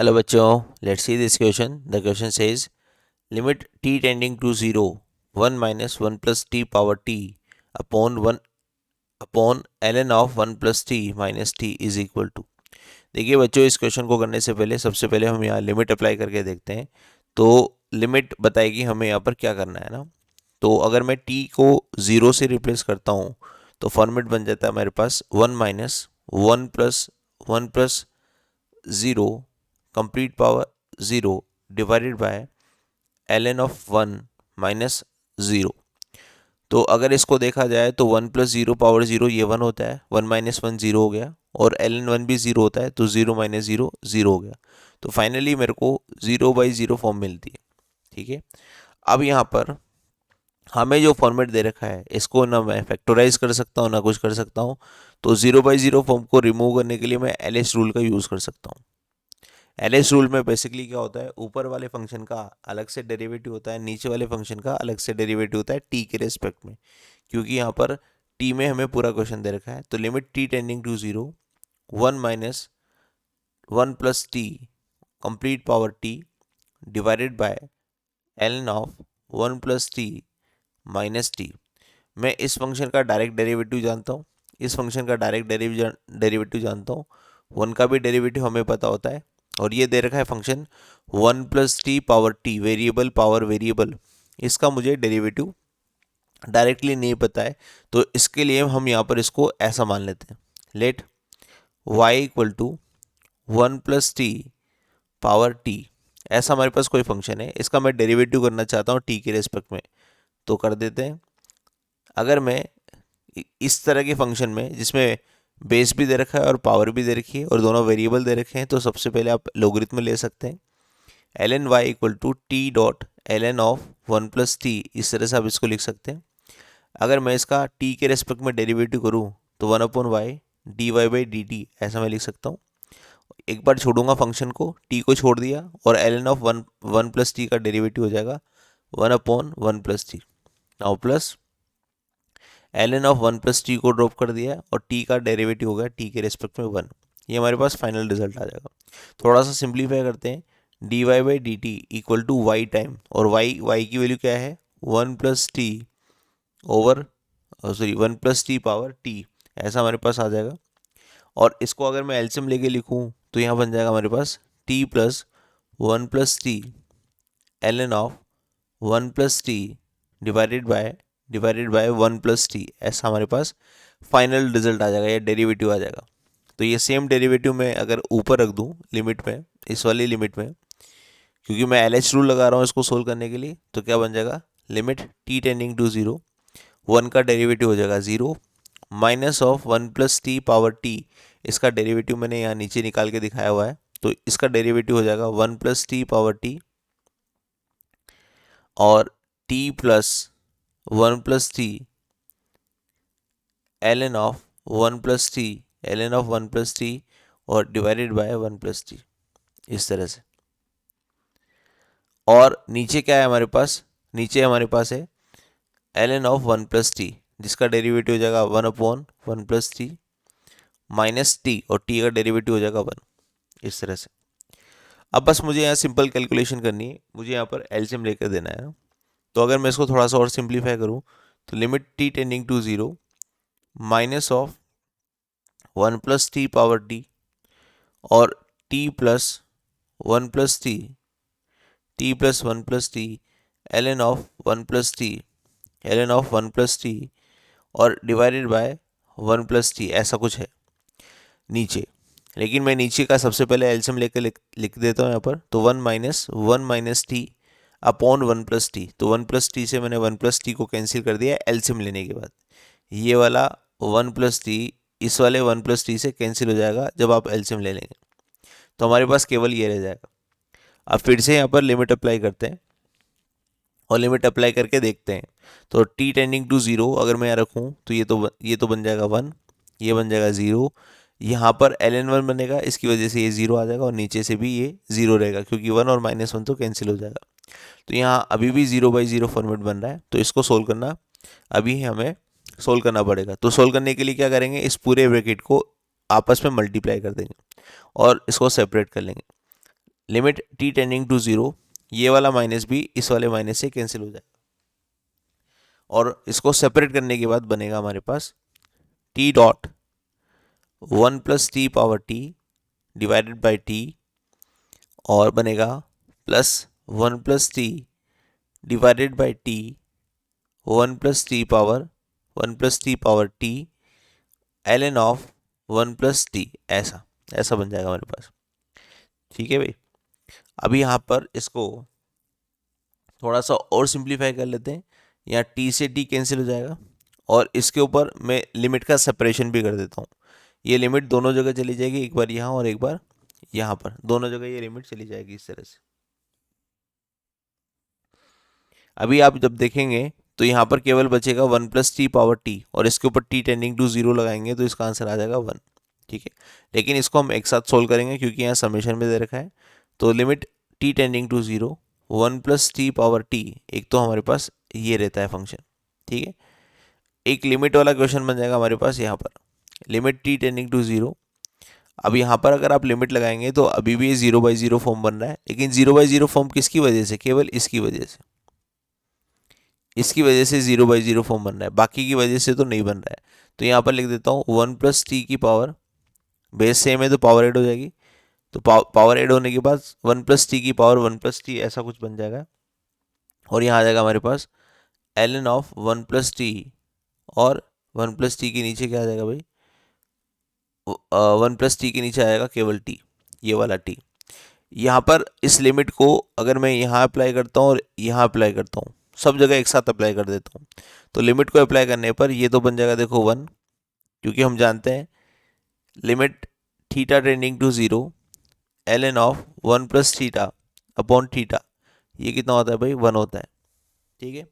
Hello बच्चों, let's see this question. The question says limit t tending to 0 1 minus 1 plus t power t upon 1 upon ln of 1 plus t minus t is equal to। देखिए बच्चों, इस question को करने से पहले सबसे पहले हम यहाँ लिमिट अप्लाई करके देखते हैं। तो लिमिट बताएगी हमें यहाँ पर क्या करना है ना। तो अगर मैं t को 0 से रिप्लेस करता हूँ तो फॉर्मेट बन जाता है मेरे पास 1 minus 1 plus 0 complete power 0 divided by ln of 1 minus 0। तो अगर इसको देखा जाए तो 1 प्लस 0 पावर 0 ये 1 होता है, 1 माइनस 1 0 हो गया, और ln 1 भी 0 होता है तो 0 माइनस 0 0 हो गया। तो फाइनली मेरे को 0/0 फॉर्म मिलती है। ठीक है, अब यहाँ पर हमें जो फॉर्मेट दे रखा है इसको ना मैं फैक्टराइज कर सकता हूँ ना कुछ कर सकता हूँ। तो 0/0 फॉर्म को रिमूव करने के लिए मैं LH रूल का यूज़ कर सकता हूँ। LH रूल में बेसिकली क्या होता है, ऊपर वाले फंक्शन का अलग से डेरिवेटिव होता है, नीचे वाले फंक्शन का अलग से डेरिवेटिव होता है t के रेस्पेक्ट में, क्योंकि यहाँ पर t में हमें पूरा क्वेश्चन दे रखा है। तो limit t tending to 0 1 minus 1 plus t complete power t divided by ln of 1 plus t minus t. मैं इस फंक्शन का डायरेक्ट डेरिवेटिव जानता हूँ, इस फंक्शन का डायरेक्ट डेरिवेटिव जानता हूँ, 1 का भी डेरिवेटिव हमें पता होता है। और ये दे रखा है function 1 plus T power T, variable power variable, इसका मुझे डेरिवेटिव डायरेक्टली नहीं पता है। तो इसके लिए हम यहाँ पर इसको ऐसा मान लेते हैं, let y equal to 1 plus T power t. ऐसा हमारे पास कोई फंक्शन है, इसका मैं डेरिवेटिव करना चाहता हूँ टी के रेस्पेक्ट में, तो कर देते हैं। अगर मैं इस तरह के फंक्शन में जिसमें बेस भी दे रखा है और पावर भी दे रखी है और दोनों वेरिएबल दे रखे हैं, तो सबसे पहले आप लोगरिथम ले सकते हैं। ln y equal to t dot ln of 1 plus t, इस तरह से आप इसको लिख सकते हैं। अगर मैं इसका t के रेस्पेक्ट में डेरिवेटिव करूँ तो 1/y dy/dt ऐसा मैं लिख सकता हूँ। एक बार छोड़ूंगा फंक्शन को, t को छोड़ दिया, और ln ऑफ 1 प्लस टी का डेरिवेटिव हो जाएगा 1/1 plus T. Now plus ln of 1 plus T को ड्रॉप कर दिया और t का डेरिवेटिव हो गया t के रेस्पेक्ट में 1। ये हमारे पास फाइनल रिजल्ट आ जाएगा। थोड़ा सा सिंप्लीफाई करते हैं, dy/dt equal to y time, और y की वैल्यू क्या है 1 plus t over sorry 1 plus T power t, ऐसा हमारे पास आ जाएगा। और इसको अगर मैं एलसीएम लेके लिखूँ तो यहाँ बन जाएगा हमारे पास t plus 1 plus t ln of 1 plus T divided by 1 plus T, ऐसा हमारे पास फाइनल रिजल्ट आ जाएगा या डेरिवेटिव आ जाएगा। तो ये सेम डेरिवेटिव मैं अगर ऊपर रख दूँ लिमिट में, इस वाली लिमिट में, क्योंकि मैं LH रूल लगा रहा हूँ इसको सोल्व करने के लिए, तो क्या बन जाएगा लिमिट t टेंडिंग टू 0 1 का डेरिवेटिव हो जाएगा 0 minus of 1 plus T power t, इसका डेरिवेटिव मैंने यहाँ नीचे निकाल के दिखाया हुआ है, तो इसका डेरिवेटिव हो जाएगा 1 प्लस टी पावर t और t plus 1 plus t ln of 1 plus t ln of 1 plus t और डिवाइडेड बाय 1 प्लस टी, इस तरह से। और नीचे क्या है हमारे पास, नीचे हमारे पास है ln ऑफ 1 प्लस टी, जिसका डेरिवेटिव हो जाएगा 1/1 प्लस टी माइनस टी, और t का डेरिवेटिव हो जाएगा 1, इस तरह से। अब बस मुझे यहाँ सिंपल कैलकुलेशन करनी है, मुझे यहाँ पर एलसीएम लेकर देना है। तो अगर मैं इसको थोड़ा सा और सिंप्लीफाई करूँ तो limit t tending to 0 minus of 1 plus T power t और t plus 1 plus t plus 1 plus t ln of 1 plus t ln of 1 plus t और डिवाइडेड बाय 1 प्लस टी, ऐसा कुछ है नीचे। लेकिन मैं नीचे का सबसे पहले एलसीएम लेकर लिख देता हूँ यहाँ पर। तो 1 minus T upon 1 plus T, तो 1 प्लस टी से मैंने 1 प्लस टी को कैंसिल कर दिया एलसीएम लेने के बाद। ये वाला 1 प्लस टी इस वाले 1 प्लस टी से कैंसिल हो जाएगा जब आप एलसीएम ले लेंगे, तो हमारे पास केवल ये रह जाएगा। अब फिर से यहाँ पर लिमिट अप्लाई करते हैं और लिमिट अप्लाई करके देखते हैं। तो t टेंडिंग टू 0 अगर मैं यहाँ रखूँ तो ये तो बन जाएगा 1, ये बन जाएगा 0, यहाँ पर ln 1 बनेगा, इसकी वजह से ये 0 आ जाएगा, और नीचे से भी ये 0 रहेगा क्योंकि 1 और -1 तो कैंसिल हो जाएगा। तो यहाँ अभी भी 0/0 फॉर्मेट बन रहा है, तो इसको सोल्व करना अभी हमें सोल्व करना पड़ेगा। तो सोल्व करने के लिए क्या करेंगे, इस पूरे ब्रैकेट को आपस में मल्टीप्लाई कर देंगे और इसको सेपरेट कर लेंगे। लिमिट टी टेंडिंग टू 0, ये वाला माइनस भी इस वाले माइनस से कैंसिल हो जाएगा, और इसको सेपरेट करने के बाद बनेगा हमारे पास T dot 1 plus T power T divided by T, और बनेगा plus 1 plus T divided by T 1 plus T power T ln of 1 plus T, ऐसा ऐसा बन जाएगा हमारे पास। ठीक है भाई, अभी यहाँ पर इसको थोड़ा सा और सिंप्लीफाई कर लेते हैं। यहाँ टी से टी कैंसिल हो जाएगा, और इसके ऊपर मैं लिमिट का सेपरेशन भी कर देता हूँ। ये लिमिट दोनों जगह चली जाएगी, एक बार यहाँ और एक बार यहाँ पर, दोनों जगह ये लिमिट चली जाएगी इस तरह से। अभी आप जब देखेंगे तो यहाँ पर केवल बचेगा 1 प्लस टी पावर टी, और इसके ऊपर टी टेंडिंग टू 0 लगाएंगे तो इसका आंसर आ जाएगा 1। ठीक है, लेकिन इसको हम एक साथ सोल्व करेंगे क्योंकि यहाँ समेशन में दे रखा है। तो limit t tending to 0 1 plus T power t, एक तो हमारे पास ये रहता है फंक्शन। ठीक है, एक लिमिट वाला क्वेश्चन बन जाएगा हमारे पास यहाँ पर, लिमिट टी टेंडिंग टू 0। अब यहाँ पर अगर आप लिमिट लगाएंगे तो अभी भी ये 0/0 फॉर्म बन रहा है, लेकिन 0/0 फॉर्म किसकी वजह से? केवल इसकी वजह से, इसकी वजह से 0/0 फॉर्म बन रहा है, बाकी की वजह से तो नहीं बन रहा है। तो यहाँ पर लिख देता हूँ 1 प्लस टी की पावर, बेस सेम है तो पावर ऐड हो जाएगी, तो पावर ऐड होने के बाद 1 प्लस टी की पावर 1 प्लस टी, ऐसा कुछ बन जाएगा। और यहाँ आ जाएगा हमारे पास ln ऑफ 1 प्लस टी, और 1 प्लस टी के नीचे क्या आ जाएगा भाई? 1 प्लस टी के नीचे आएगा केवल टी, ये वाला टी। यहाँ पर इस लिमिट को अगर मैं यहाँ अप्लाई करता हूँ और यहाँ अप्लाई करता हूँ, सब जगह एक साथ अप्लाई कर देता हूँ, तो लिमिट को अप्लाई करने पर ये तो बन जाएगा देखो 1, क्योंकि हम जानते हैं limit theta tending to 0 ln of 1 plus theta upon theta, ये कितना होता है भाई? 1 होता है। ठीक है,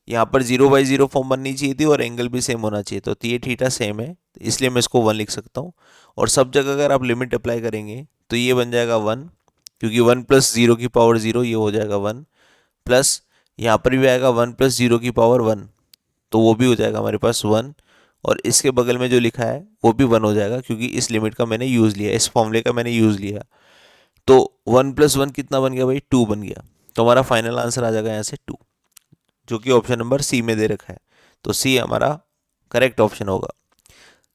यहाँ पर 0/0 फॉर्म बननी चाहिए थी और एंगल भी सेम होना चाहिए, तो ये थीटा सेम है, इसलिए मैं इसको 1 लिख सकता हूँ। और सब जगह अगर आप लिमिट अप्लाई करेंगे तो ये बन जाएगा 1, क्योंकि 1 प्लस 0 की पावर 0, ये हो जाएगा 1, प्लस यहाँ पर भी आएगा 1 प्लस 0 की पावर 1, तो वो भी हो जाएगा हमारे पास 1, और इसके बगल में जो लिखा है वो भी 1 हो जाएगा, क्योंकि इस लिमिट का मैंने यूज़ लिया, इस फॉर्मूले का मैंने यूज़ लिया। तो 1 प्लस 1 कितना बन गया भाई? 2 बन गया। तो हमारा फाइनल आंसर आ जाएगा यहाँ से 2, जो कि ऑप्शन नंबर सी में दे रखा है। तो सी हमारा करेक्ट ऑप्शन होगा।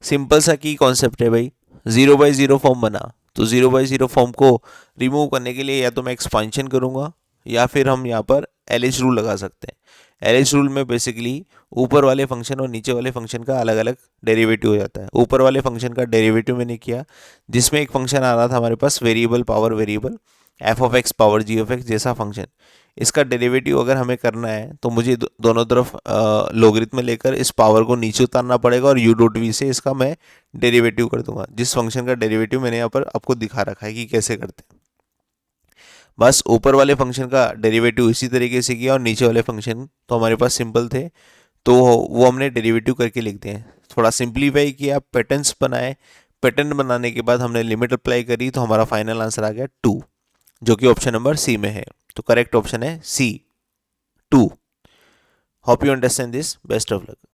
सिंपल सा की कॉन्सेप्ट है भाई, 0/0 फॉर्म बना, तो 0/0 फॉर्म को रिमूव करने के लिए या तो मैं एक्सपांशन करूँगा, या फिर हम यहाँ पर LH रूल लगा सकते हैं। LH रूल में बेसिकली ऊपर वाले फंक्शन और नीचे वाले फंक्शन का अलग अलग डेरिवेटिव हो जाता है। ऊपर वाले फंक्शन का डेरिवेटिव मैंने किया, जिसमें एक फंक्शन आ रहा था हमारे पास variable power variable, f(x) power g(x) जैसा फंक्शन। इसका डेरिवेटिव अगर हमें करना है तो मुझे दोनों तरफ लॉगरिथम में लेकर इस पावर को नीचे उतारना पड़ेगा, और u डॉट v से इसका मैं डेरिवेटिव कर दूंगा, जिस फंक्शन का डेरिवेटिव मैंने यहाँ पर आपको दिखा रखा है कि कैसे करते हैं। बस ऊपर वाले फंक्शन का डेरिवेटिव इसी तरीके से किया, और नीचे वाले फंक्शन तो हमारे पास सिंपल थे, तो वो हमने डेरिवेटिव करके लिखते हैं। थोड़ा सिंप्लीफाई किया, पैटर्न्स बनाए, पैटर्न बनाने के बाद हमने लिमिट अप्लाई करी, तो हमारा फाइनल आंसर आ गया 2, जो कि ऑप्शन नंबर सी में है। तो करेक्ट ऑप्शन है सी, 2। Hope you understand this. Best of luck.